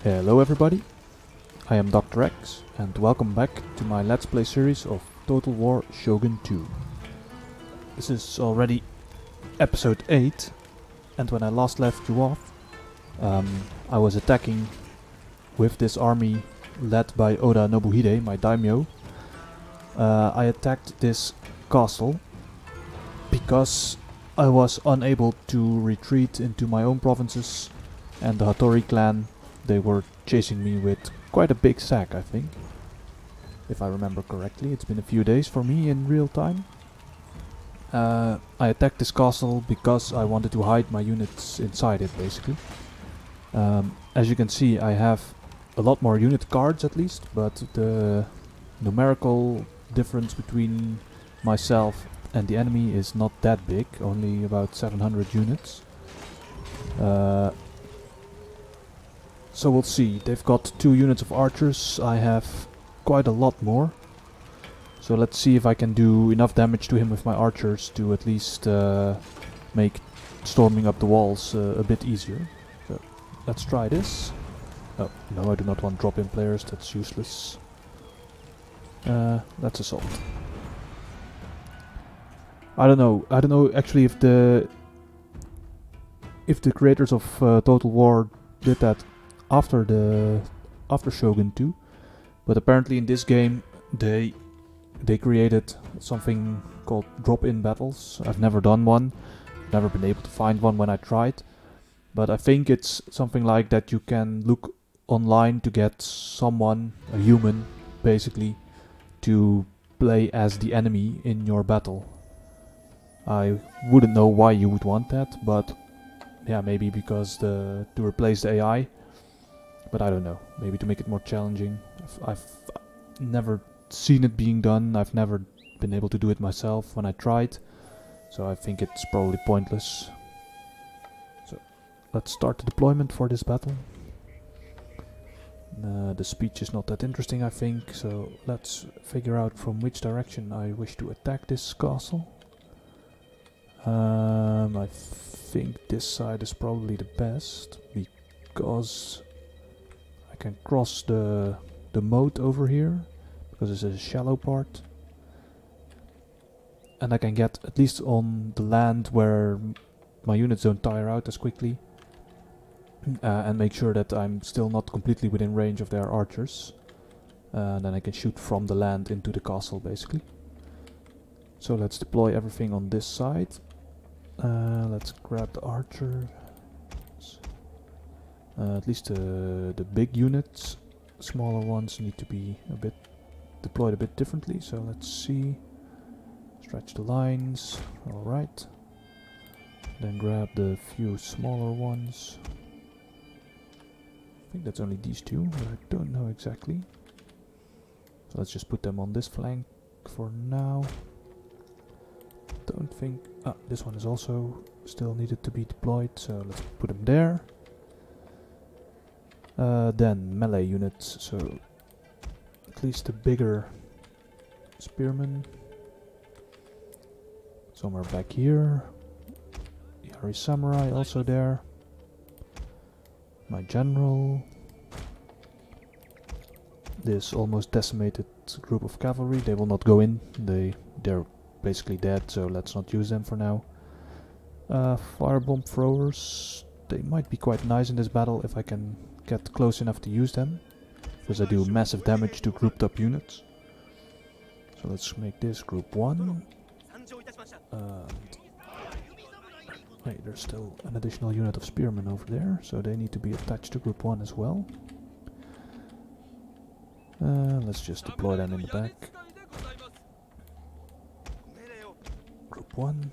Hello everybody, I am Dr. X and welcome back to my Let's Play series of Total War Shogun 2. This is already episode 8 and when I last left you off I was attacking with this army led by Oda Nobuhide, my daimyo. I attacked this castle because I was unable to retreat into my own provinces and the Hattori clan, they were chasing me with quite a big sack, I think. If I remember correctly, it's been a few days for me in real time. I attacked this castle because I wanted to hide my units inside it, basically. As you can see, I have a lot more unit cards at least, but the numerical difference between myself and the enemy is not that big, only about 700 units. So we'll see. They've got 2 units of archers, I have quite a lot more. So let's see if I can do enough damage to him with my archers to at least make storming up the walls a bit easier. So let's try this. Oh, no, I do not want drop-in players, that's useless. Let's assault. I don't know actually if the creators of Total War did that after Shogun 2, but apparently in this game they created something called drop-in battles. I've never done one, never been able to find one when I tried, but I think it's something like that you can look online to get someone, a human basically, to play as the enemy in your battle. I wouldn't know why you would want that, but yeah, maybe because to replace the AI. But I don't know, maybe to make it more challenging. I've never seen it being done, I've never been able to do it myself when I tried, so I think it's probably pointless. So let's start the deployment for this battle. The speech is not that interesting, I think, so let's figure out from which direction I wish to attack this castle. I think this side is probably the best, because I can cross the moat over here, because it's a shallow part. And I can get at least on the land where my units don't tire out as quickly. And make sure that I'm still not completely within range of their archers. Then I can shoot from the land into the castle, basically. So let's deploy everything on this side. Let's grab the archer. At least the big units, smaller ones need to be deployed a bit differently. So let's see. Stretch the lines. Alright. Then grab the few smaller ones. I think that's only these 2, but I don't know exactly. So let's just put them on this flank for now. Don't think... Ah, this one is also still needed to be deployed, so let's put them there. Then melee units, so at least the bigger spearmen. Somewhere back here. Yari Samurai also there. My general. This almost decimated group of cavalry, they will not go in, they're basically dead, so let's not use them for now. Firebomb throwers, they might be quite nice in this battle if I can get close enough to use them, because I do massive damage to grouped up units. So let's make this group 1. Wait, there's still an additional unit of spearmen over there, so they need to be attached to group 1 as well. Let's just deploy them in the back. Group 1.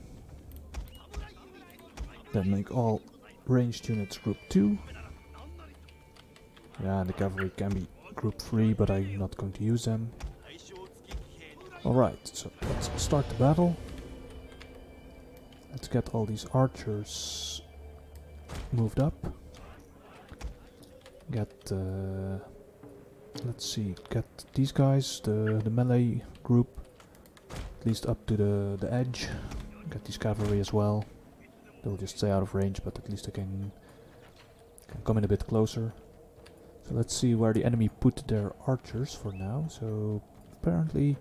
Then make all ranged units group 2. Yeah, and the cavalry can be group 3, but I'm not going to use them. Alright, so let's start the battle. Let's get all these archers moved up. Let's see, get these guys, the melee group, at least up to the edge. Get these cavalry as well. They'll just stay out of range, but at least I can come in a bit closer. So let's see where the enemy put their archers for now. So apparently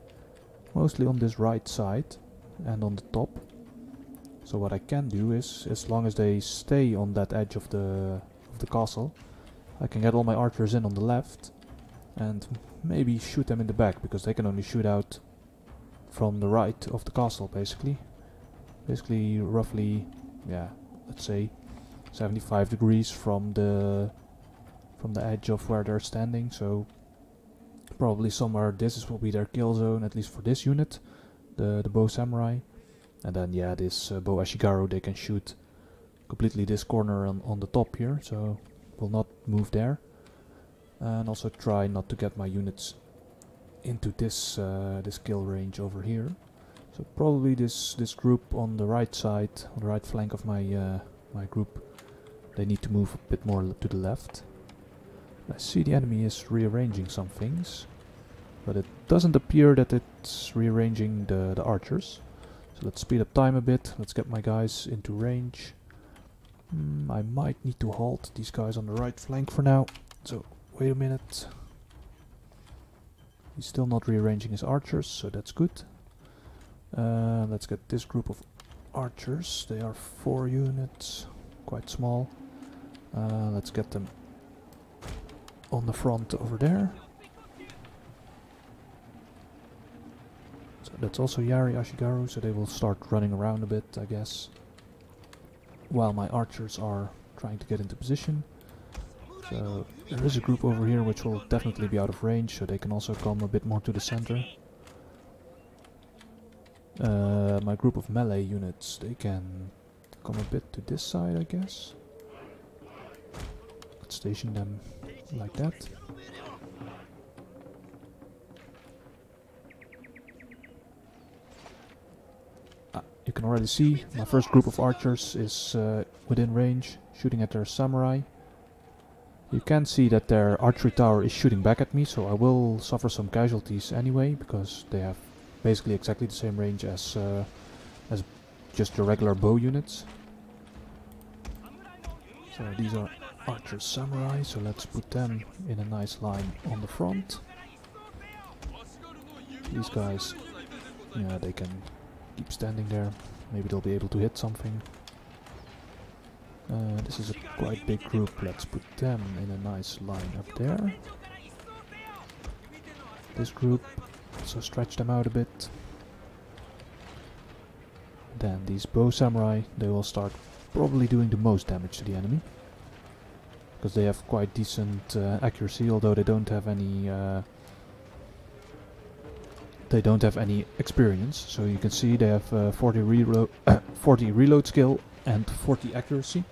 mostly on this right side and on the top. So what I can do is, as long as they stay on that edge of the castle, I can get all my archers in on the left and maybe shoot them in the back, because they can only shoot out from the right of the castle basically. Basically roughly, yeah, let's say 75 degrees from the edge of where they're standing. So probably somewhere this will be their kill zone, at least for this unit, the bow samurai. And then yeah, this bow ashigaru, they can shoot completely this corner on the top here, so will not move there. And also try not to get my units into this this kill range over here. So probably this group on the right side, on the right flank of my my group, they need to move a bit more to the left. I see the enemy is rearranging some things, but it doesn't appear that it's rearranging the archers. So let's speed up time a bit. Let's get my guys into range. I might need to halt these guys on the right flank for now. So wait a minute. He's still not rearranging his archers, so that's good. Let's get this group of archers. They are 4 units, quite small. Let's get them on the front over there. So that's also Yari Ashigaru, so they will start running around a bit, I guess, while my archers are trying to get into position. So there is a group over here which will definitely be out of range, so they can also come a bit more to the center. My group of melee units, they can come a bit to this side, I guess. Let's station them like that. You can already see my first group of archers is within range, shooting at their samurai. You can see that their archery tower is shooting back at me, so I will suffer some casualties anyway, because they have basically exactly the same range as just your regular bow units. So these are archer samurai, so let's put them in a nice line on the front. These guys, yeah, they can keep standing there. Maybe they'll be able to hit something. This is a quite big group. Let's put them in a nice line up there. This group, so stretch them out a bit. Then these bow samurai, they will start probably doing the most damage to the enemy, because they have quite decent accuracy, although they don't have any experience. So you can see they have 40 reload skill and 40 accuracy.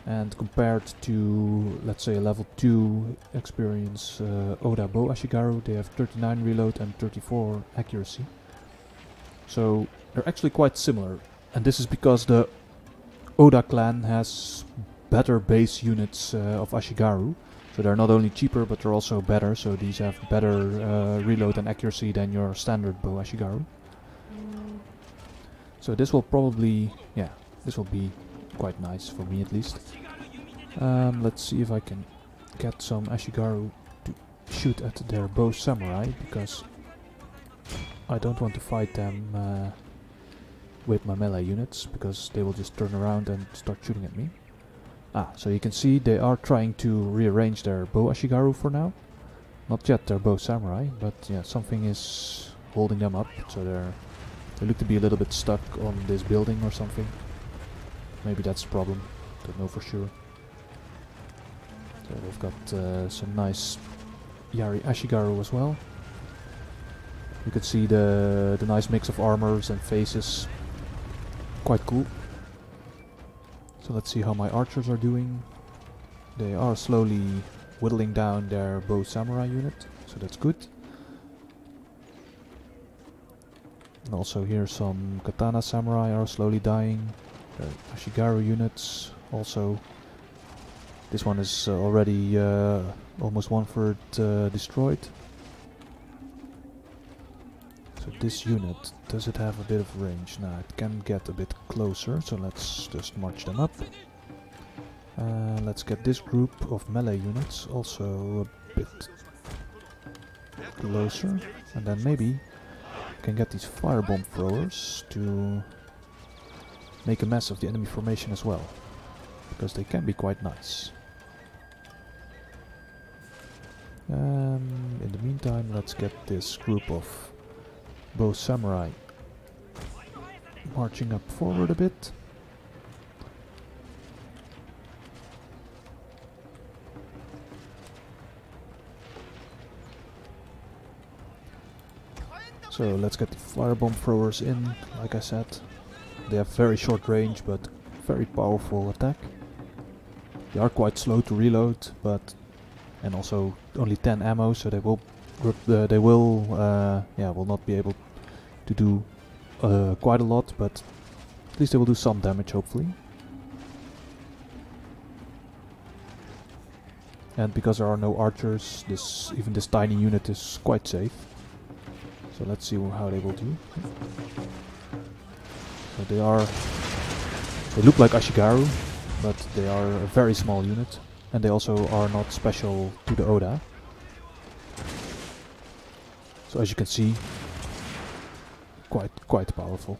And compared to, let's say, a level 2 experience Oda Bow Ashigaru, they have 39 reload and 34 accuracy. So they're actually quite similar. And this is because the Oda clan has better base units of Ashigaru. So they're not only cheaper, but they're also better. So these have better reload and accuracy than your standard Bow Ashigaru. So this will probably, yeah, this will be quite nice for me at least. Let's see if I can get some Ashigaru to shoot at their bow samurai, because I don't want to fight them with my melee units, because they will just turn around and start shooting at me. So you can see they are trying to rearrange their bow Ashigaru for now. Not yet their bow samurai, but yeah, something is holding them up, so they look to be a little bit stuck on this building or something. Maybe that's the problem, don't know for sure. So they've got some nice Yari Ashigaru as well. You can see the nice mix of armors and faces, quite cool. So let's see how my archers are doing. They are slowly whittling down their bow samurai unit, so that's good. And also here some katana samurai are slowly dying. Ashigaru units also. This one is already almost 1/3 destroyed. So this unit, does it have a bit of range? Now it can get a bit closer, so let's just march them up. Let's get this group of melee units also a bit closer, and then maybe can get these firebomb throwers to make a mess of the enemy formation as well, because they can be quite nice. In the meantime, let's get this group of bow samurai marching up forward a bit. So let's get the firebomb throwers in. Like I said, they have very short range but very powerful attack. They are quite slow to reload, but and also only 10 ammo, so they will will not be able to do quite a lot, but at least they will do some damage, hopefully. And because there are no archers, even this tiny unit is quite safe. So let's see how they will do. So they look like Ashigaru, but they are a very small unit, and they also are not special to the Oda. So as you can see, quite powerful.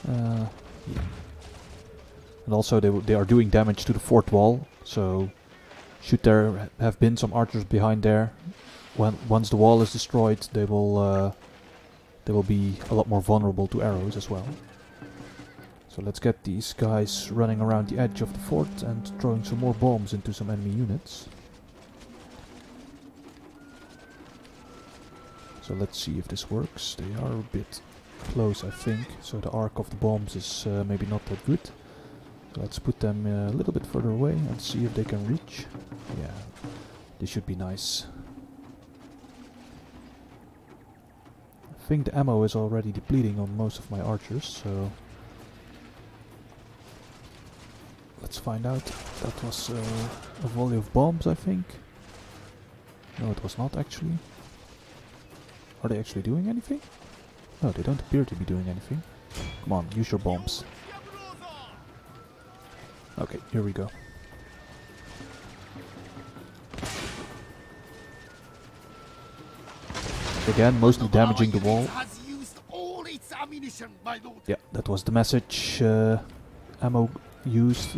Yeah. And also they are doing damage to the fort wall, so should there have been some archers behind there, once the wall is destroyed, they will be a lot more vulnerable to arrows as well. So let's get these guys running around the edge of the fort and throwing some more bombs into some enemy units. So let's see if this works. They are a bit close, I think, so the arc of the bombs is maybe not that good. So let's put them a little bit further away and see if they can reach. Yeah, this should be nice. I think the ammo is already depleting on most of my archers, so let's find out. That was a volley of bombs, I think. No, it was not actually. Are they actually doing anything? No, they don't appear to be doing anything. Come on, use your bombs. Okay, here we go. Again, mostly damaging the wall. Yeah, that was the message. Ammo used.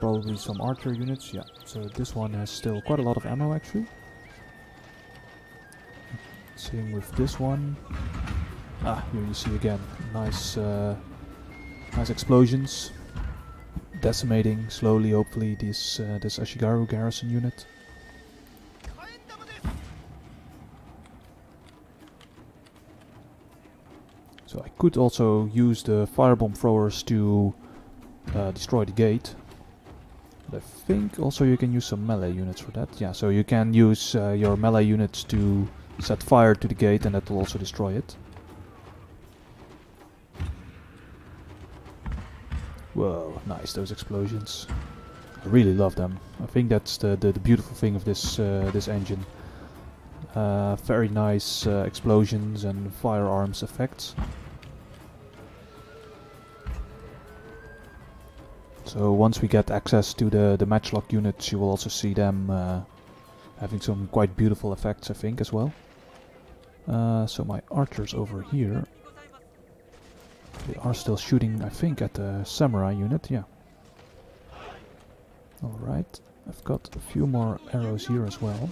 Probably some archer units. Yeah, so this one has still quite a lot of ammo actually. Same with this one. Ah, here you see again. Nice, nice explosions. Decimating slowly, hopefully, this Ashigaru garrison unit. So I could also use the firebomb throwers to destroy the gate. But I think also you can use some melee units for that. Yeah, so you can use your melee units to set fire to the gate, and that will also destroy it. Whoa, nice, those explosions. I really love them. I think that's the beautiful thing of this this engine. Very nice explosions and firearms effects. So once we get access to the matchlock units, you will also see them having some quite beautiful effects, I think, as well. So my archers over here, they are still shooting, I think, at the samurai unit, yeah. Alright, I've got a few more arrows here as well.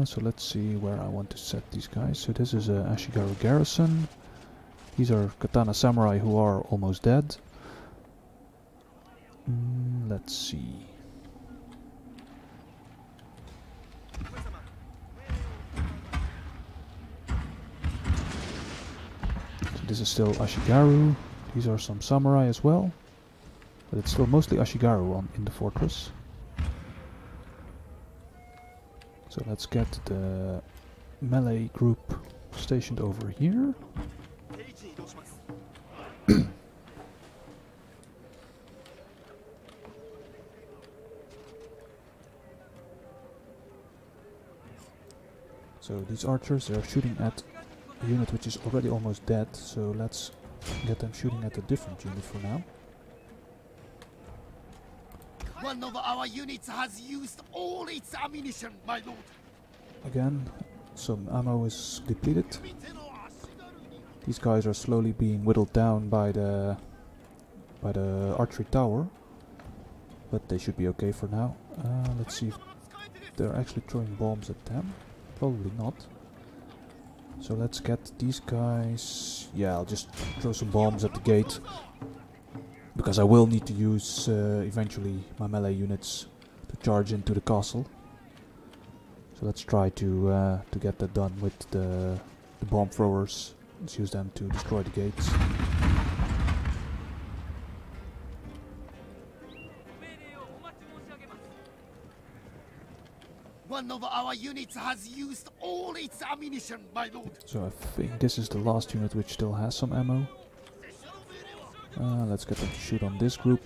So let's see where I want to set these guys. So this is a Ashigaru garrison. These are katana samurai who are almost dead. Let's see. So this is still Ashigaru. These are some samurai as well. But it's still mostly Ashigaru in the fortress. So let's get the melee group stationed over here. So these archers, they are shooting at a unit which is already almost dead, so let's get them shooting at a different unit for now. One of our units has used all its ammunition, my lord. Again, some ammo is depleted. These guys are slowly being whittled down by the archery tower, but they should be okay for now. Let's see if they're actually throwing bombs at them. Probably not. So let's get these guys. Yeah, I'll just throw some bombs at the gate, because I will need to use eventually my melee units to charge into the castle. So let's try to get that done with the bomb throwers. Let's use them to destroy the gates. One of our units has used all its ammunition, my lord. So I think this is the last unit which still has some ammo. Let's get them to shoot on this group.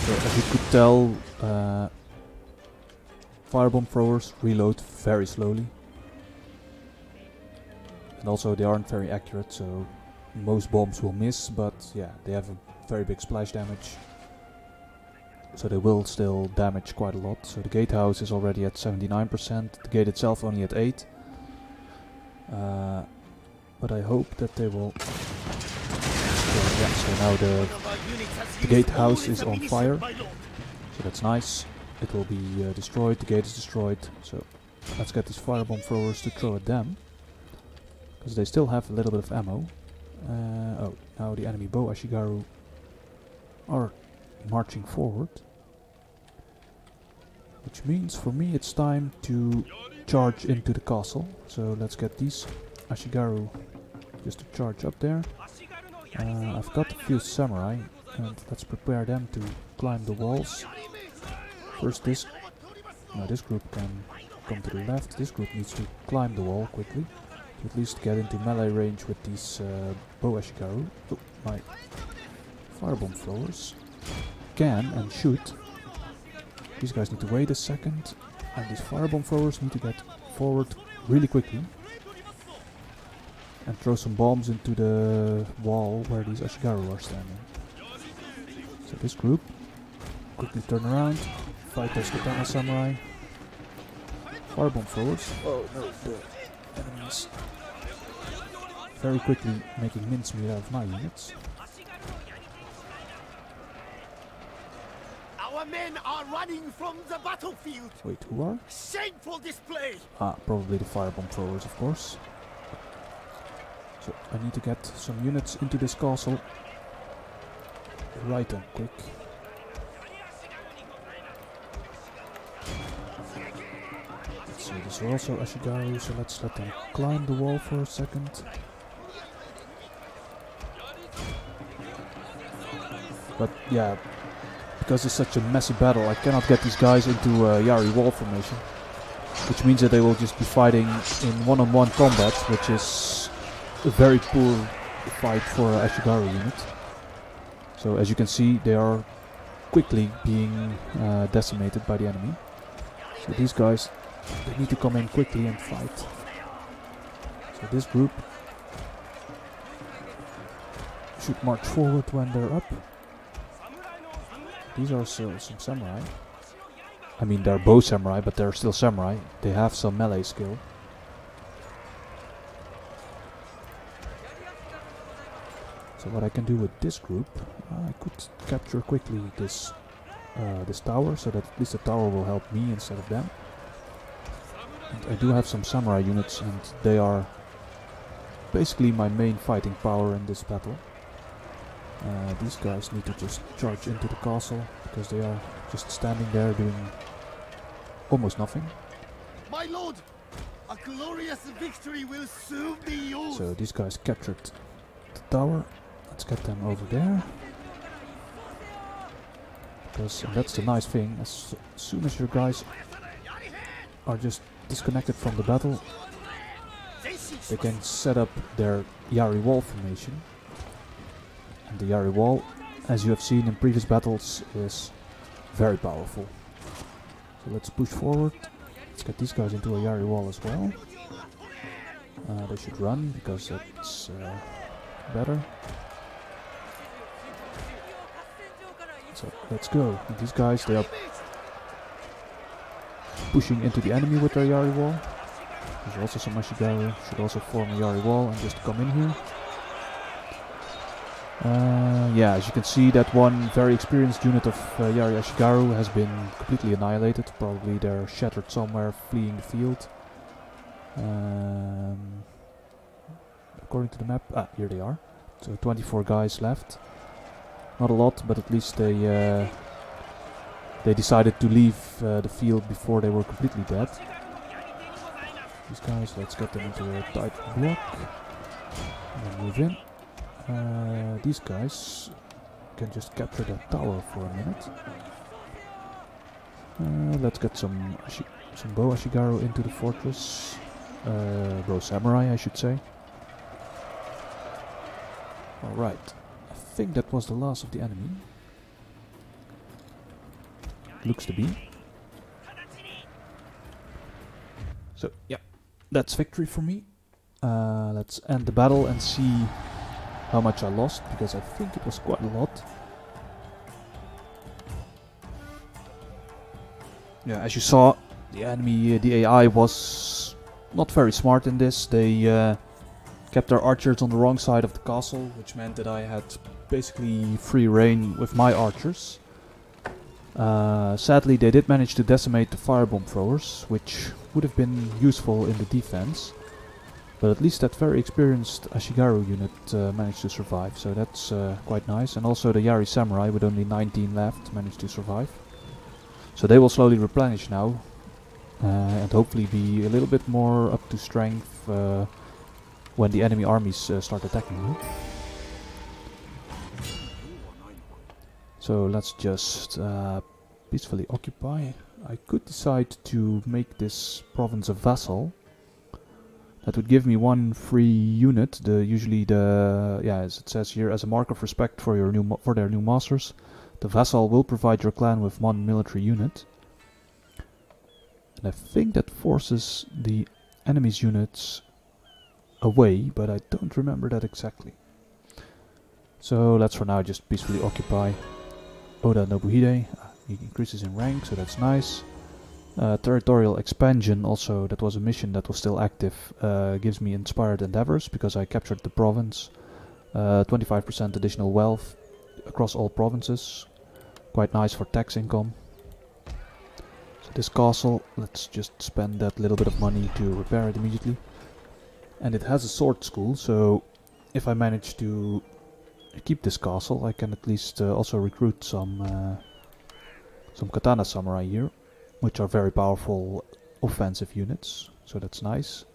So as you could tell, firebomb throwers reload very slowly. And also they aren't very accurate, so most bombs will miss, but yeah, they have a very big splash damage. So they will still damage quite a lot. So the gatehouse is already at 79%, the gate itself only at 8%. But I hope that they will... So now the gatehouse is on fire. So that's nice. It will be destroyed, the gate is destroyed. So let's get these firebomb throwers to throw at them, because they still have a little bit of ammo. Oh, now the enemy bow Ashigaru are marching forward, which means for me it's time to charge into the castle. So let's get these Ashigaru just to charge up there. I've got a few samurai, and let's prepare them to climb the walls. First this group can come to the left. This group needs to climb the wall quickly to at least get into melee range with these bow Ashigaru. Oh, my firebomb throwers can and shoot. These guys need to wait a second, and these firebomb throwers need to get forward really quickly and throw some bombs into the wall where these Ashigaru are standing. So this group quickly turn around, fight those katana samurai. Firebomb throwers. Oh no, the enemies very quickly making mincemeat out of my units. Our men are running from the battlefield. Wait, who are? Shameful display. Probably the firebomb throwers, of course. So I need to get some units into this castle right and quick. So this are also Ashigaru, so let's let them climb the wall for a second. But yeah, because it's such a messy battle, I cannot get these guys into Yari wall formation, which means that they will just be fighting in one-on-one combat, which is a very poor fight for an Ashigaru unit. So as you can see, they are quickly being decimated by the enemy. So these guys, they need to come in quickly and fight. So this group should march forward when they're up. These are still some samurai. I mean, they're bow samurai, but they're still samurai. They have some melee skill. So what I can do with this group, I could capture quickly this this tower, so that at least the tower will help me instead of them. And I do have some samurai units, and they are basically my main fighting power in this battle. These guys need to just charge into the castle, because they are just standing there doing almost nothing. My lord, a glorious victory will soon be yours. So these guys captured the tower. Let's get them over there. Because that's the nice thing, as soon as your guys are just disconnected from the battle, they can set up their Yari wall formation. And the Yari wall, as you have seen in previous battles, is very powerful. So So let's push forward. Let's get these guys into a Yari wall as well. They should run because it's better. So let's go. And these guys, they are pushing into the enemy with their Yari wall. There's also some Ashigaru. Should also form a Yari wall and just come in here. Yeah, as you can see, that one very experienced unit of Yari Ashigaru has been completely annihilated. Probably they're shattered somewhere, fleeing the field. According to the map, here they are. So 24 guys left. Not a lot, but at least they decided to leave the field before they were completely dead. These guys, let's get them into a tight block and then move in. These guys can just capture that tower for a minute. Let's get some bow Ashigaru into the fortress. Bow samurai, I should say. Alright, I think that was the last of the enemy. Looks to be. So, yeah, that's victory for me. Let's end the battle and see how much I lost, because I think it was quite a lot. Yeah, as you saw, the enemy, the AI was not very smart in this. They kept their archers on the wrong side of the castle, which meant that I had basically free reign with my archers. Sadly, they did manage to decimate the firebomb throwers, which would have been useful in the defense. But at least that very experienced Ashigaru unit managed to survive, so that's quite nice. And also the Yari Samurai, with only 19 left, managed to survive. So they will slowly replenish now, and hopefully be a little bit more up to strength when the enemy armies start attacking you. So let's just peacefully occupy. I could decide to make this province a vassal. That would give me one free unit. Usually as it says here, as a mark of respect for your their new masters, the vassal will provide your clan with one military unit. And I think that forces the enemy's units away, but I don't remember that exactly. So let's for now just peacefully occupy. Oda Nobuhide, he increases in rank, so that's nice. Territorial expansion, also that was a mission that was still active, gives me inspired endeavors because I captured the province. 25% additional wealth across all provinces, quite nice for tax income. So this castle, let's just spend that little bit of money to repair it immediately. And it has a sword school, so if I manage to keep this castle, I can at least also recruit some katana samurai here, which are very powerful offensive units, so that's nice.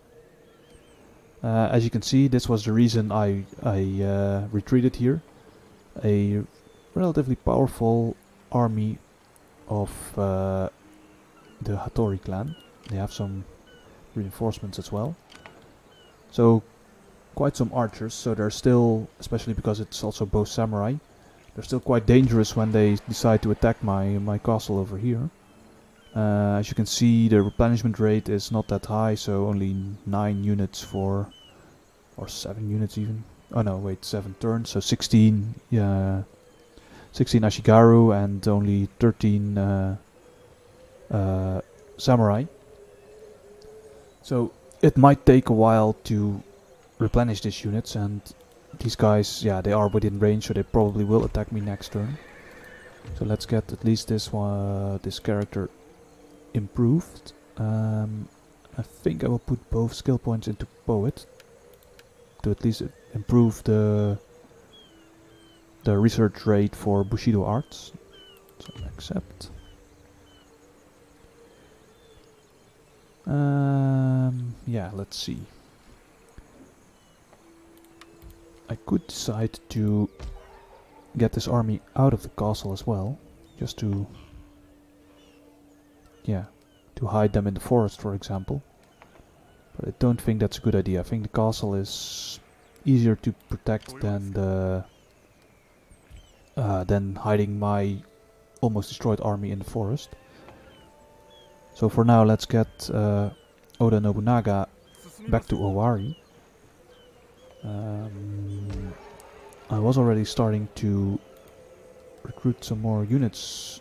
As you can see, this was the reason I retreated here. A relatively powerful army of the Hattori clan. They have some reinforcements as well. So quite some archers, so they're still, especially because it's also both samurai, they're still quite dangerous when they decide to attack my castle over here. As you can see, the replenishment rate is not that high, so only 9 units or 7 units even. Oh no, wait, 7 turns, so 16 Ashigaru and only 13 samurai. So it might take a while to replenish these units, and these guys, yeah, they are within range, so they probably will attack me next turn. So let's get at least this character improved. I think I will put both skill points into Poet to at least improve the research rate for Bushido arts. So accept. Yeah, let's see. I could decide to get this army out of the castle as well, just to hide them in the forest, for example. But I don't think that's a good idea. I think the castle is easier to protect than hiding my almost destroyed army in the forest. So for now, let's get Oda Nobunaga back to Owari. I was already starting to recruit some more units.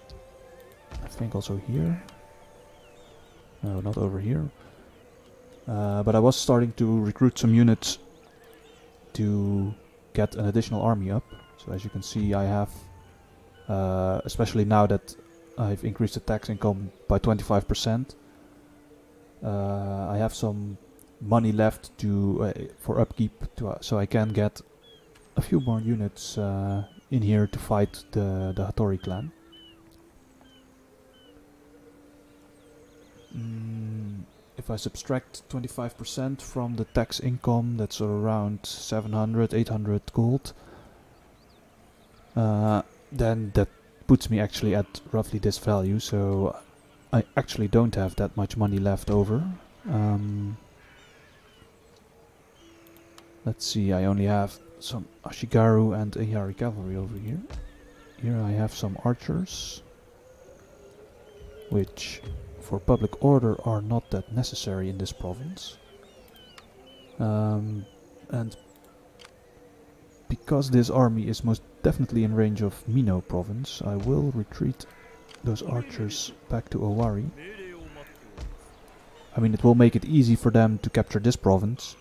I think also here. No, not over here. But I was starting to recruit some units to get an additional army up. So as you can see, I have, especially now that I've increased the tax income by 25%, I have some money left to for upkeep, so I can get a few more units in here to fight the Hattori clan. If I subtract 25% from the tax income, that's around 700, 800 gold. Then that puts me actually at roughly this value, so I actually don't have that much money left over. Let's see, I only have some Ashigaru and Ihari cavalry over here. Here I have some archers, which for public order are not that necessary in this province. And because this army is most definitely in range of Mino province, I will retreat those archers back to Owari. I mean, it will make it easy for them to capture this province,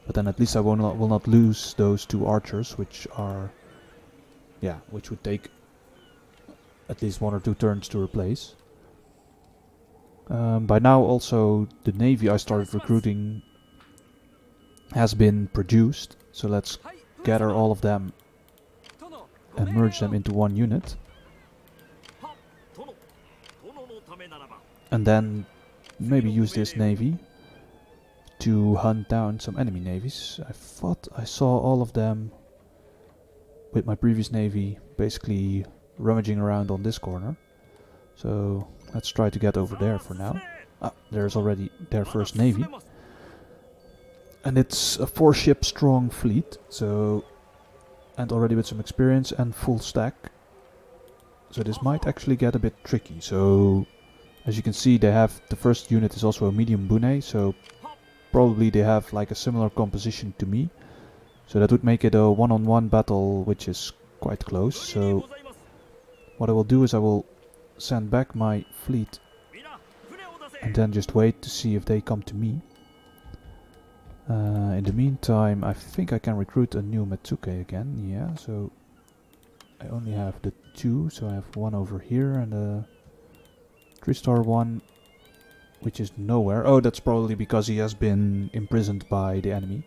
but then at least I will not lose those two archers, which are, yeah, which would take at least 1 or 2 turns to replace. By now also the navy I started recruiting has been produced, so let's gather all of them and merge them into one unit. And then maybe use this navy to hunt down some enemy navies. I thought I saw all of them with my previous navy basically rummaging around on this corner. So let's try to get over there for now. Ah, there's already their first navy. And it's a 4-ship strong fleet, so, and already with some experience and full stack. So this might actually get a bit tricky. So as you can see, they have, the first unit is also a medium bune, so probably they have like a similar composition to me. So that would make it a one-on-one battle, which is quite close. So what I will do is I will send back my fleet and then just wait to see if they come to me. In the meantime, I think I can recruit a new Metsuke again. Yeah, so I only have the 2, so I have one over here and a 3-star one, which is nowhere. Oh, that's probably because he has been imprisoned by the enemy.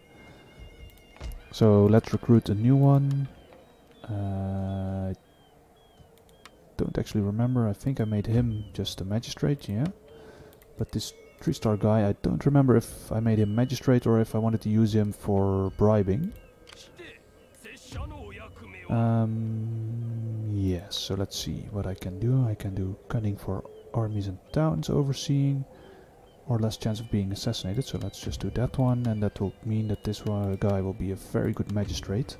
So let's recruit a new one. Don't actually remember. I think I made him just a magistrate, yeah. But this 3-star guy, I don't remember if I made him magistrate or if I wanted to use him for bribing. Yes, so let's see what I can do. I can do cunning for armies and towns overseeing, or less chance of being assassinated, so let's just do that one, and that will mean that this guy will be a very good magistrate.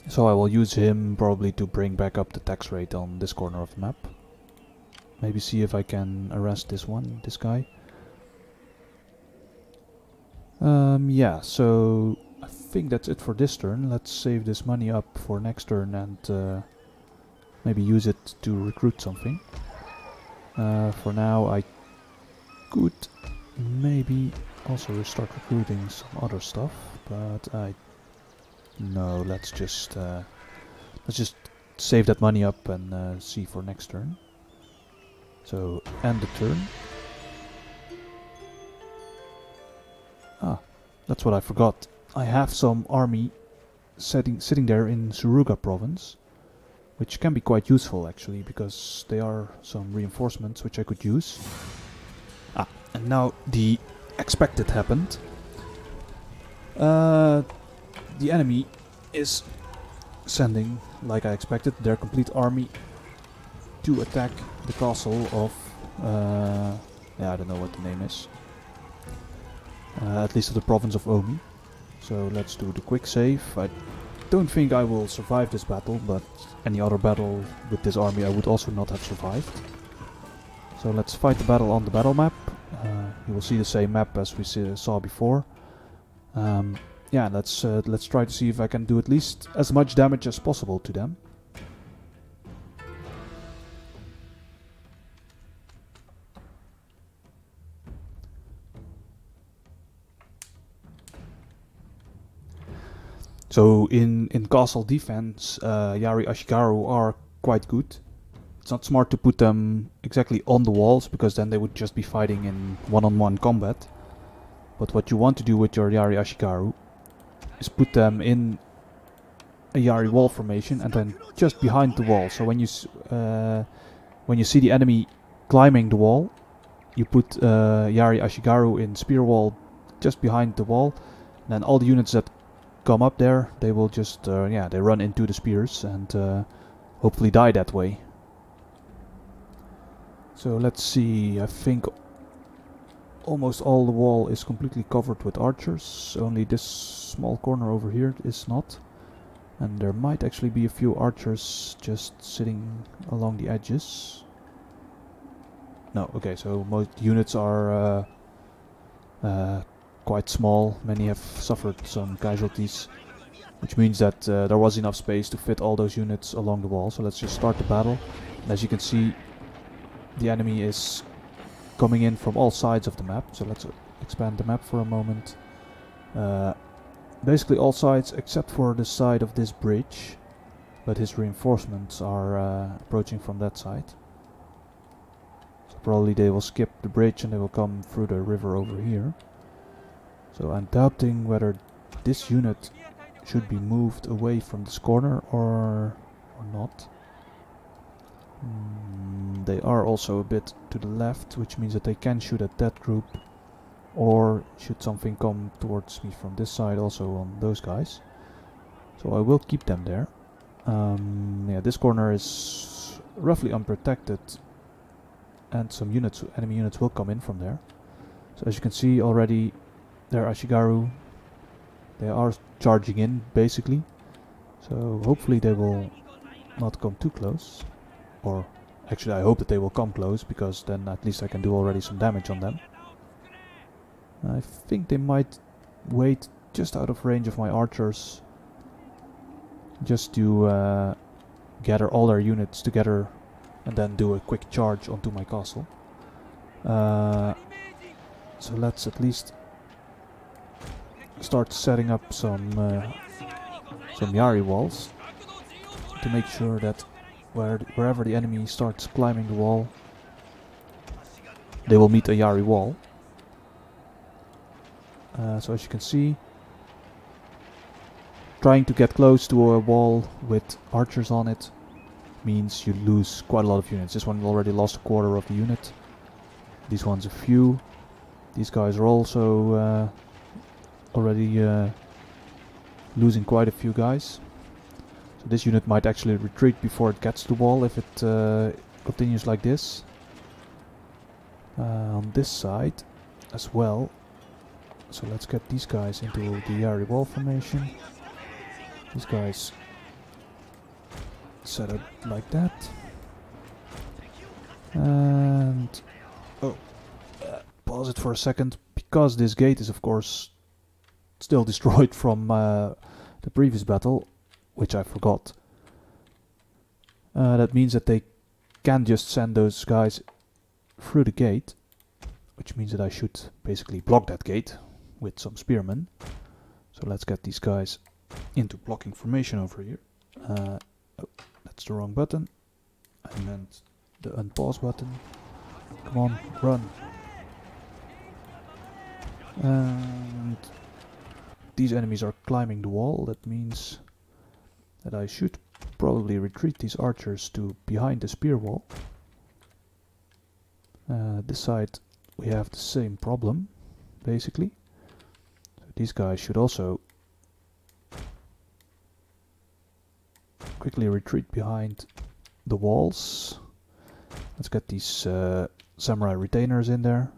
So I will use him probably to bring back up the tax rate on this corner of the map. Maybe see if I can arrest this guy. Yeah, so I think that's it for this turn. Let's save this money up for next turn and maybe use it to recruit something. For now I could maybe also start recruiting some other stuff, but no, let's just save that money up and see for next turn. So end the turn. Ah, that's what I forgot. I have some army sitting there in Suruga province, which can be quite useful actually, because they are some reinforcements which I could use. Ah, and now the expected happened. The enemy is sending, like I expected, their complete army to attack the castle of, yeah, I don't know what the name is. At least of the province of Omi. So let's do the quick save. I don't think I will survive this battle, but any other battle with this army I would also not have survived. So let's fight the battle on the battle map. You will see the same map as we saw before. Yeah, let's try to see if I can do at least as much damage as possible to them. So in castle defense, Yari Ashigaru are quite good. It's not smart to put them exactly on the walls, because then they would just be fighting in one-on-one combat. But what you want to do with your Yari Ashigaru is put them in a Yari wall formation and then just behind the wall. So when you see the enemy climbing the wall, you put Yari Ashigaru in spear wall just behind the wall. And then all the units that come up there, they will just they run into the spears and hopefully die that way. So let's see, I think almost all the wall is completely covered with archers. Only this small corner over here is not. And there might actually be a few archers just sitting along the edges. No, okay, so most units are quite small. Many have suffered some casualties, which means that there was enough space to fit all those units along the wall. So let's just start the battle. And as you can see, the enemy is coming in from all sides of the map. So let's expand the map for a moment. Basically all sides except for the side of this bridge, but his reinforcements are approaching from that side. So probably they will skip the bridge and they will come through the river over here. So I'm doubting whether this unit should be moved away from this corner or not. They are also a bit to the left, which means that they can shoot at that group, or should something come towards me from this side, also on those guys. So I will keep them there. Yeah, this corner is roughly unprotected, and some enemy units will come in from there. So as you can see already, their Ashigaru, they are charging in basically. So hopefully they will not come too close. Or actually I hope that they will come close, because then at least I can do already some damage on them. I think they might wait just out of range of my archers, just to gather all their units together and then do a quick charge onto my castle. So let's at least start setting up some Yari walls to make sure that wherever the enemy starts climbing the wall, they will meet a Yari wall. So as you can see, trying to get close to a wall with archers on it means you lose quite a lot of units. This one already lost a quarter of the unit. These ones a few. These guys are also already losing quite a few guys. So this unit might actually retreat before it gets to the wall if it continues like this. On this side as well. So let's get these guys into the Yari wall formation. These guys set up like that. And pause it for a second, because this gate is of course still destroyed from the previous battle, which I forgot. That means that they can just send those guys through the gate, which means that I should basically block that gate with some spearmen. So let's get these guys into blocking formation over here. Oh, that's the wrong button. I meant the unpause button. Come on, run. And these enemies are climbing the wall. That means that I should probably retreat these archers to behind the spear wall. This side we have the same problem, basically. So these guys should also quickly retreat behind the walls. Let's get these samurai retainers in there.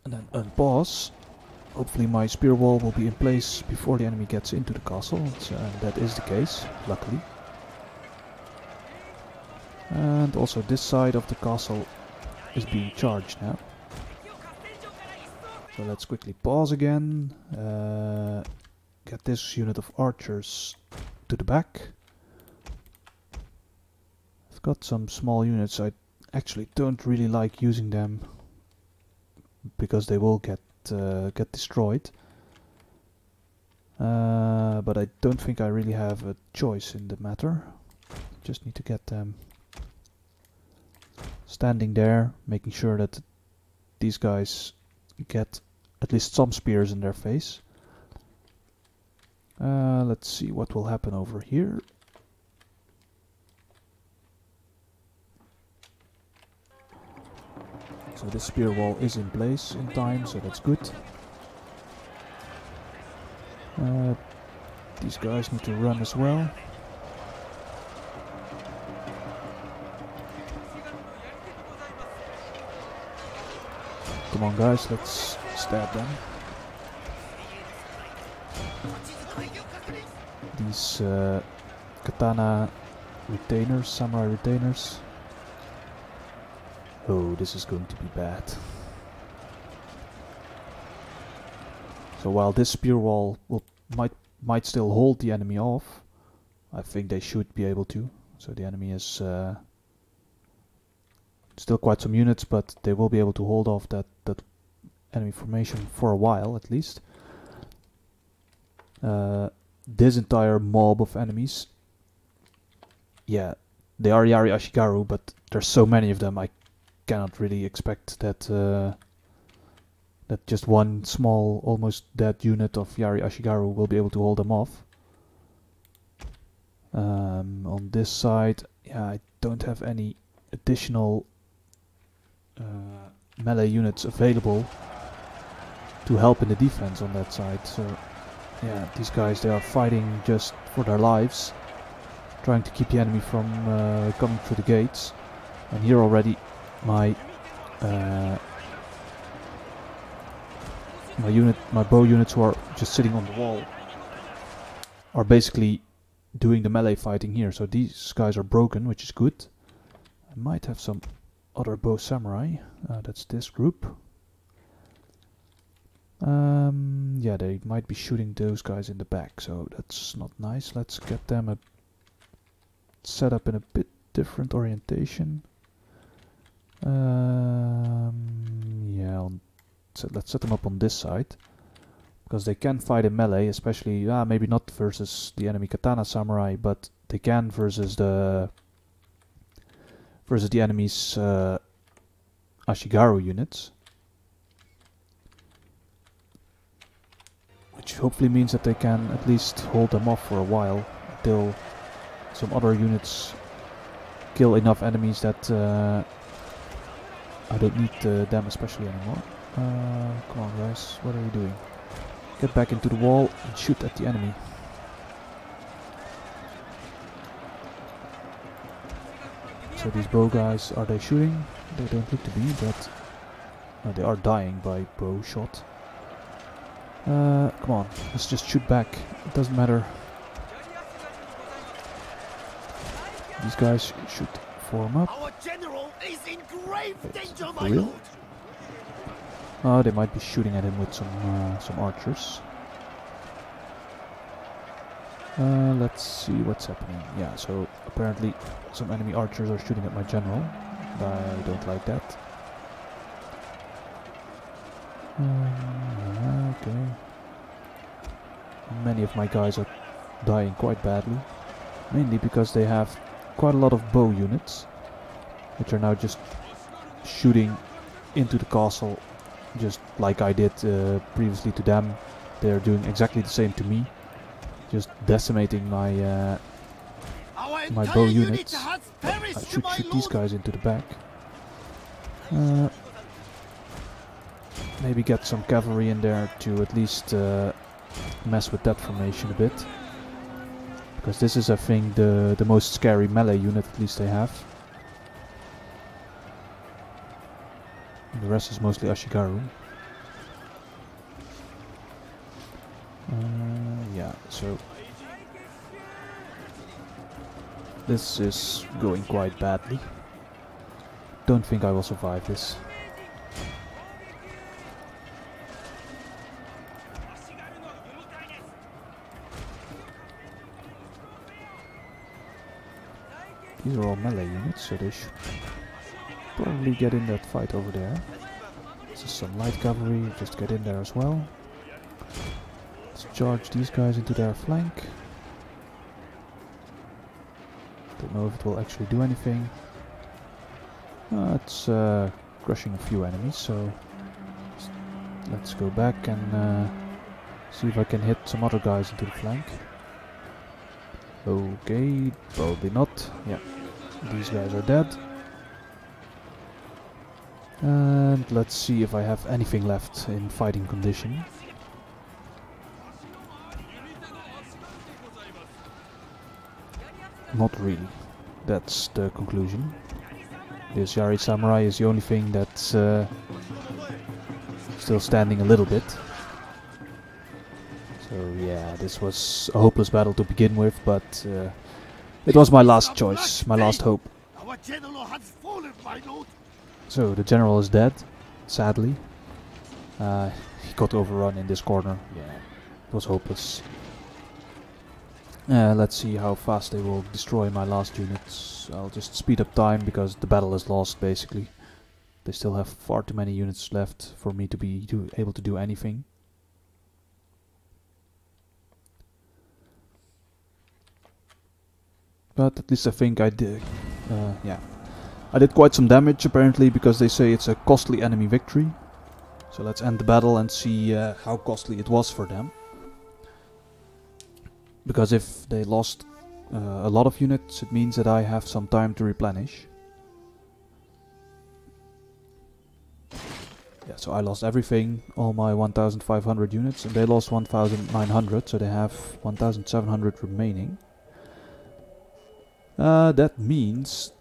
And then unpause. Hopefully my spear wall will be in place before the enemy gets into the castle. That is the case, luckily. And also this side of the castle is being charged now. So let's quickly pause again. Get this unit of archers to the back. I've got some small units. I actually don't really like using them because they will get destroyed. But I don't think I really have a choice in the matter. Just need to get them standing there, making sure that these guys get at least some spears in their face. Let's see what will happen over here. So this spear wall is in place in time, so that's good. These guys need to run as well. Come on guys, let's stab them. These katana retainers, samurai retainers. Oh, this is going to be bad. So while this spear wall might still hold the enemy off, I think they should be able to. So the enemy is still quite some units, but they will be able to hold off that enemy formation for a while at least. This entire mob of enemies, yeah, they are Yari Ashigaru, but there's so many of them. I cannot really expect that that just one small, almost dead unit of Yari Ashigaru will be able to hold them off. On this side, yeah, I don't have any additional melee units available to help in the defense on that side. So yeah, these guys, they are fighting just for their lives, trying to keep the enemy from coming through the gates. And here already my bow units who are just sitting on the wall are basically doing the melee fighting here. So these guys are broken, which is good. I might have some other bow samurai. That's this group. Yeah, they might be shooting those guys in the back, so that's not nice. Let's get them set up in a bit different orientation. Yeah, let's set them up on this side, because they can fight in melee, especially maybe not versus the enemy katana samurai, but they can versus the enemy's Ashigaru units, which hopefully means that they can at least hold them off for a while until some other units kill enough enemies that I don't need them especially anymore. Come on guys, what are you doing? Get back into the wall and shoot at the enemy. So these bow guys, are they shooting? They don't look to be, but they are dying by bow shot. Come on, let's just shoot back. It doesn't matter. These guys should form up. Our general is in grave danger, my real? lord. Oh, they might be shooting at him with some archers. Let's see what's happening. Yeah, so apparently some enemy archers are shooting at my general. I don't like that. Yeah, okay. Many of my guys are dying quite badly. Mainly because they have quite a lot of bow units, which are now just shooting into the castle, just like I did previously to them. They're doing exactly the same to me, just decimating my my bow units. I should shoot these guys into the back. Maybe get some cavalry in there to at least mess with that formation a bit. Because this is, I think, the most scary melee unit, at least they have. And the rest is mostly Ashigaru. Yeah, so This is going quite badly. Don't think I will survive this. These are all melee units, so they should probably get in that fight over there. This is some light cavalry, just get in there as well. Let's charge these guys into their flank. Don't know if it will actually do anything. It's crushing a few enemies, so let's go back and see if I can hit some other guys into the flank. Okay, probably not. Yeah, these guys are dead. And let's see if I have anything left in fighting condition. Not really. That's the conclusion. This Yari Samurai is the only thing that's still standing a little bit. So yeah, this was a hopeless battle to begin with, but it was my last choice, my last hope. Our general has fallen, my lord. So the general is dead, sadly. He got overrun in this corner. Yeah, it was hopeless. Let's see how fast they will destroy my last units. I'll just speed up time because the battle is lost basically. They still have far too many units left for me to be able to do anything. But at least I think I did. Yeah, I did quite some damage apparently, because they say it's a costly enemy victory. So let's end the battle and see how costly it was for them. Because if they lost a lot of units, it means that I have some time to replenish. Yeah, so I lost everything, all my 1,500 units, and they lost 1,900, so they have 1,700 remaining. That means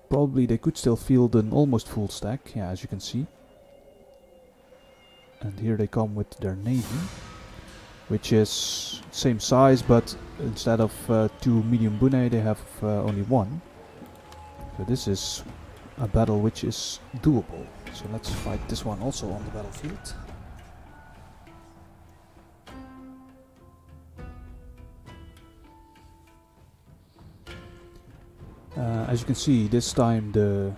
probably they could still field an almost full stack, yeah, as you can see. And here they come with their navy, which is same size, but instead of 2 medium bune they have only 1. So this is a battle which is doable. So let's fight this one also on the battlefield. As you can see, this time the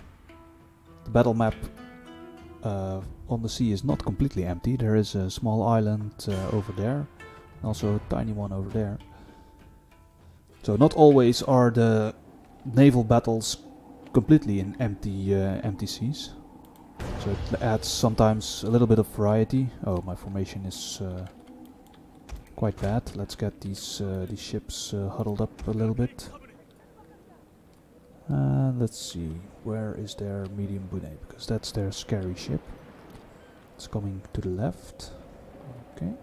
battle map on the sea is not completely empty. There is a small island over there, and also a tiny one over there. So not always are the naval battles completely in empty seas. So it adds sometimes a little bit of variety. Oh, my formation is quite bad. Let's get these ships huddled up a little bit. Let's see, where is their medium bune? Because that's their scary ship. It's coming to the left. Okay.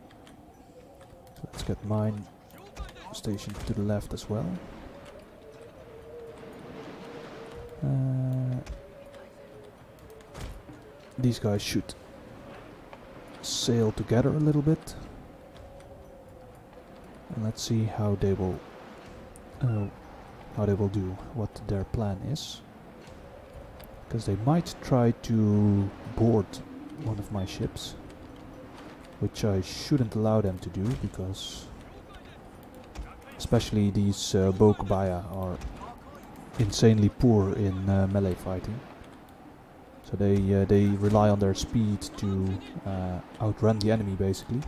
So let's get mine stationed to the left as well. These guys should sail together a little bit. And let's see how they will do, what their plan is. Because they might try to board one of my ships, which I shouldn't allow them to do, because especially these Bokobaya are insanely poor in melee fighting. So they rely on their speed to outrun the enemy basically.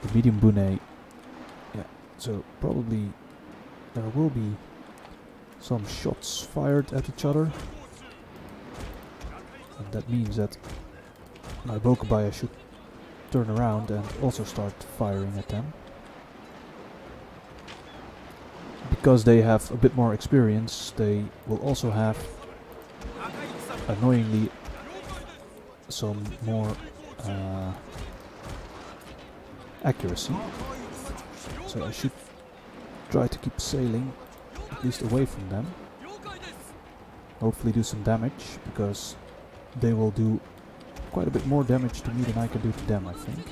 The medium bune, yeah, so probably there will be some shots fired at each other, and that means that my Bokobaya should turn around and also start firing at them. Because they have a bit more experience, they will also have, annoyingly, some more accuracy. So I should try to keep sailing at least away from them. Hopefully do some damage, because they will do quite a bit more damage to me than I can do to them, I think.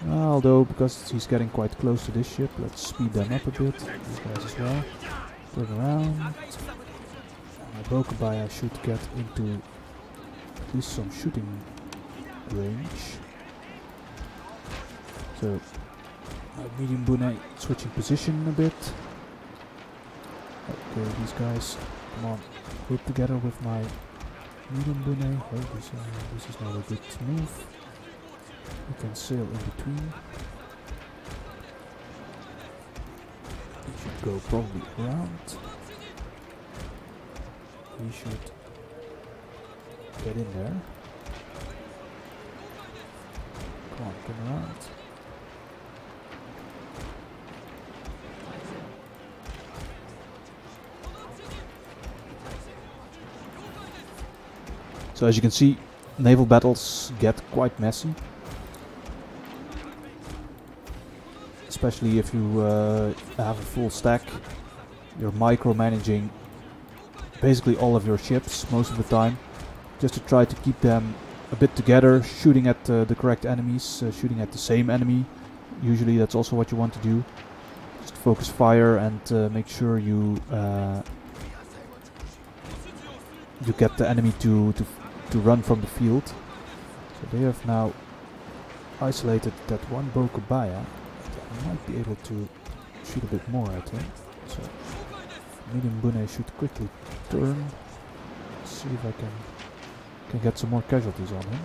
Although, because he's getting quite close to this ship, let's speed them up a bit. These guys as well. Turn around. My Bokobaya should get into at least some shooting range. So, my medium Bunei switching position a bit. Okay, these guys, come on, group together with my medium Bunei. Oh, this is not a good move. We can sail in between. We should go probably around. We should get in there. Come on, come around. So as you can see, naval battles get quite messy. Especially if you have a full stack. You're micromanaging basically all of your ships most of the time, just to try to keep them a bit together, shooting at the correct enemies, shooting at the same enemy. Usually that's also what you want to do. Just focus fire and make sure you get the enemy to run from the field. So they have now isolated that one Bokobaya. I might be able to shoot a bit more at him. So medium Bunei should quickly turn. See if I can get some more casualties on him.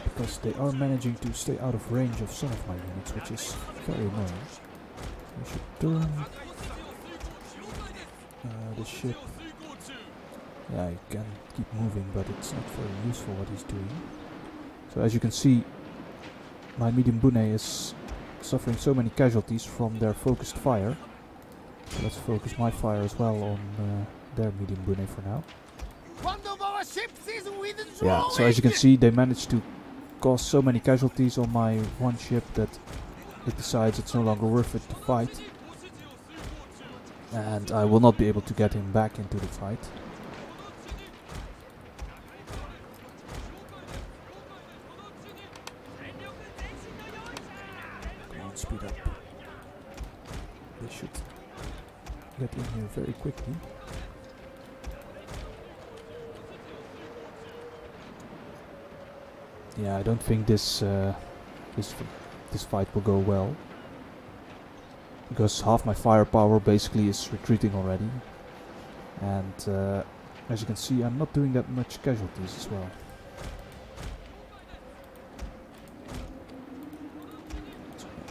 Because they are managing to stay out of range of some of my units, which is very annoying. We should turn. The ship. Yeah, he can keep moving, but it's not very useful what he's doing. So as you can see, my medium Bunei is suffering so many casualties from their focused fire. So let's focus my fire as well on their medium Bunei for now. One of our ships is withdrawing. Yeah, so as you can see, they managed to cause so many casualties on my one ship that it decides it's no longer worth it to fight. And I will not be able to get him back into the fight. Speed up. They should get in here very quickly. Yeah, I don't think this fight will go well, because half my firepower basically is retreating already, and as you can see, I'm not doing that much casualties as well.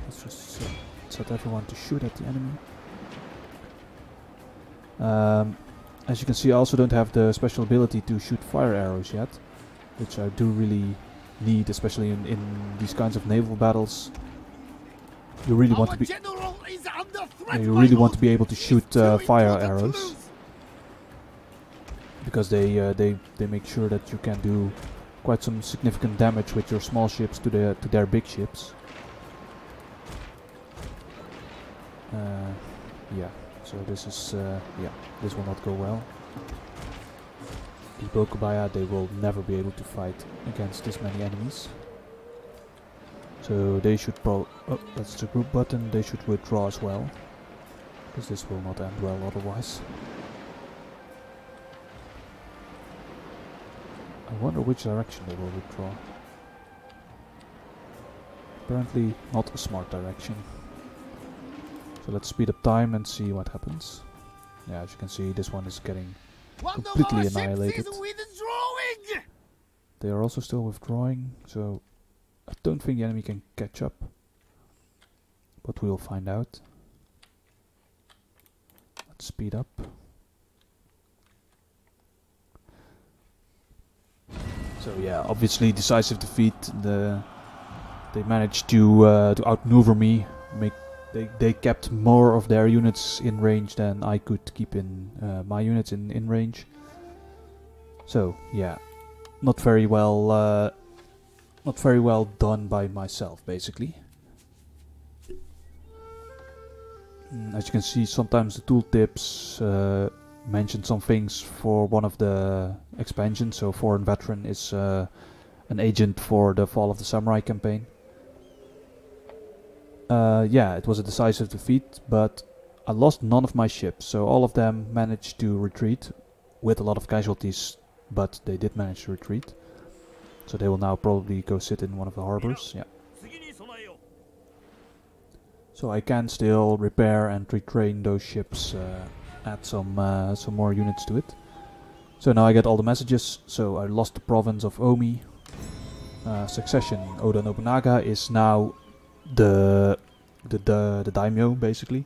Let's just set everyone to shoot at the enemy. As you can see, I also don't have the special ability to shoot fire arrows yet, which I do really need, especially in these kinds of naval battles. You really want to be able to shoot fire arrows, because they make sure that you can do quite some significant damage with your small ships to their big ships. Yeah, so this is this will not go well. The Bokobaya, they will never be able to fight against this many enemies. So they should that's the group button, they should withdraw as well, because this will not end well otherwise. I wonder which direction they will withdraw. Apparently not a smart direction. So let's speed up time and see what happens. Yeah, as you can see, this one is getting completely annihilated. They are also still withdrawing, so I don't think the enemy can catch up, but we'll find out. Let's speed up. So yeah, obviously decisive defeat. They managed to outmaneuver me. They kept more of their units in range than I could keep in my units in range. So yeah, not very well done by myself, basically. As you can see, sometimes the tooltips mentioned some things for one of the expansions. So Foreign Veteran is an agent for the Fall of the Samurai campaign. Yeah, it was a decisive defeat, but I lost none of my ships, so all of them managed to retreat with a lot of casualties, but they did manage to retreat. So they will now probably go sit in one of the harbors. Yeah. So I can still repair and retrain those ships, add some more units to it. So now I get all the messages. So I lost the province of Omi. Succession. Oda Nobunaga is now the daimyo, basically.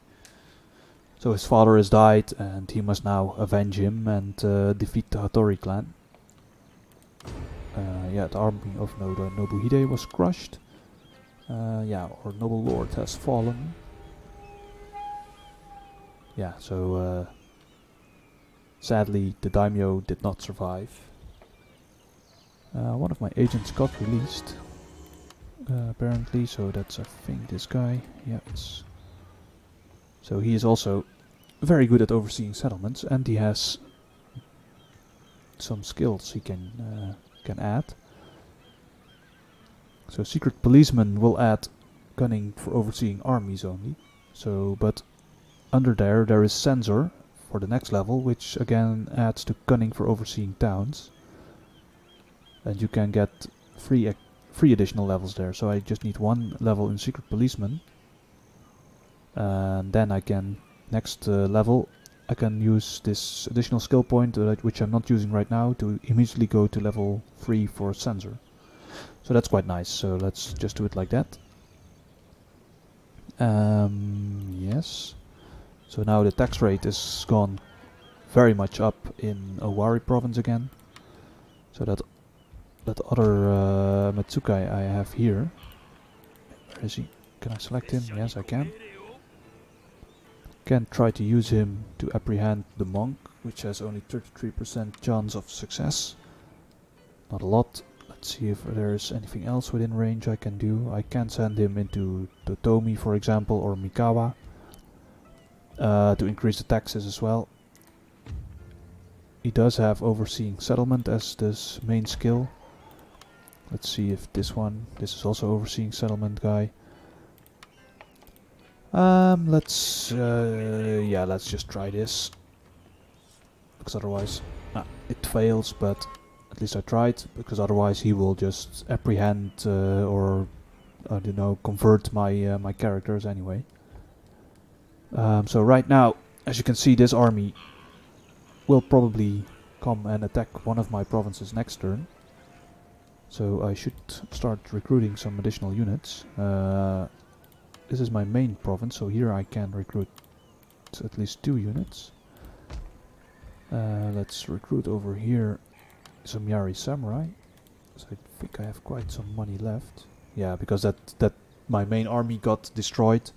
So his father has died, and he must now avenge him and defeat the Hattori clan. Yeah, the army of Oda Nobuhide was crushed. Yeah, our noble lord has fallen. Yeah, so sadly the daimyo did not survive. One of my agents got released, apparently, so that's, I think, this guy. Yes. So he is also very good at overseeing settlements, and he has some skills he can add. So secret policeman will add cunning for overseeing armies only. So, but under there is censor for the next level, which again adds to cunning for overseeing towns. And you can get three additional levels there. So I just need one level in secret policeman, and then I can next level I can use this additional skill point, which I'm not using right now, to immediately go to level 3 for censor. So that's quite nice. So let's just do it like that. Yes. So now the tax rate is gone very much up in Owari province again. So that other Matsukai I have here. Where is he? Can I select him? Yes, I can. Can try to use him to apprehend the monk, which has only 33% chance of success. Not a lot. Let's see if there's anything else within range I can do. I can send him into Totomi, for example, or Mikawa, to increase the taxes as well. He does have overseeing settlement as this main skill. Let's see if this is also overseeing settlement guy. Let's just try this, because otherwise it fails, but at least I tried, because otherwise he will just apprehend or I don't know, convert my my characters anyway. So right now, as you can see, this army will probably come and attack one of my provinces next turn. So I should start recruiting some additional units. This is my main province, so here I can recruit at least 2 units. Let's recruit over here some Yari Samurai. So I think I have quite some money left. Yeah, because that my main army got destroyed.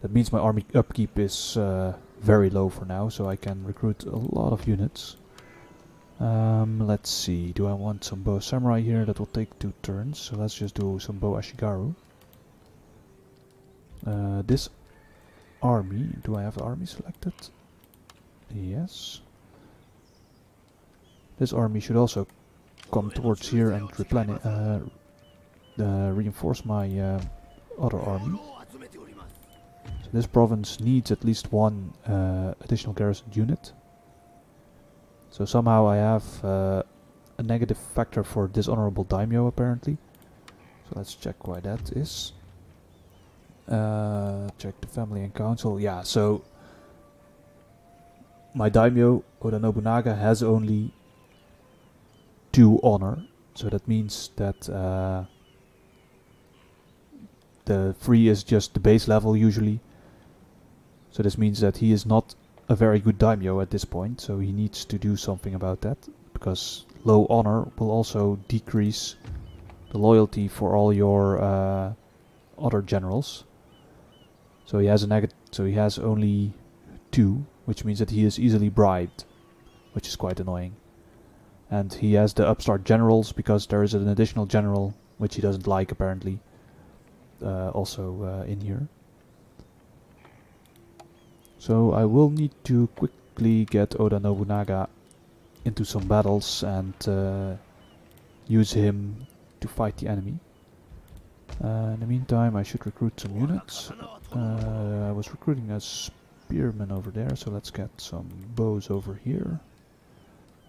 That means my army upkeep is very low for now, so I can recruit a lot of units. Let's see, do I want some bow samurai here? That will take 2 turns, so let's just do some bow ashigaru. This army, do I have the army selected? Yes. This army should also come towards here and replenish, reinforce my other army. So this province needs at least 1 additional garrison unit. So somehow I have a negative factor for dishonorable daimyo apparently. So let's check why that is. Check the family and council. Yeah, so my daimyo, Oda Nobunaga, has only 2 honor. So that means that the 3 is just the base level usually. So this means that he is not a very good daimyo at this point, so he needs to do something about that, because low honor will also decrease the loyalty for all your other generals. So he has he has only 2, which means that he is easily bribed, which is quite annoying. And he has the upstart generals because there is an additional general which he doesn't like apparently, also in here. So I will need to quickly get Oda Nobunaga into some battles and use him to fight the enemy. In the meantime, I should recruit some units. I was recruiting a spearman over there, so let's get some bows over here.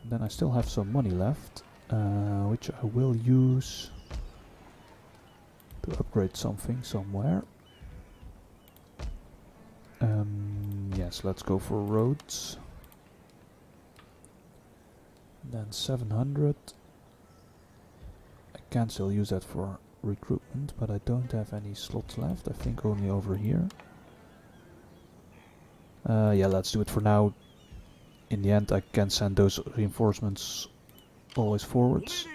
And then I still have some money left, which I will use to upgrade something somewhere. Yes, let's go for roads. Then 700. I can still use that for recruitment, but I don't have any slots left. I think only over here. Yeah, let's do it for now. In the end, I can send those reinforcements always forwards.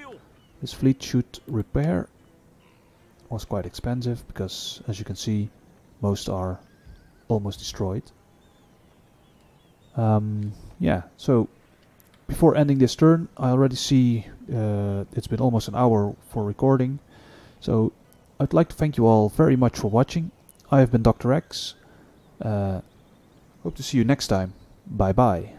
This fleet should repair. Was quite expensive because, as you can see, most are almost destroyed. Yeah, so before ending this turn, I already see it's been almost an hour for recording. So I'd like to thank you all very much for watching. I have been Dr. X. Hope to see you next time. Bye bye.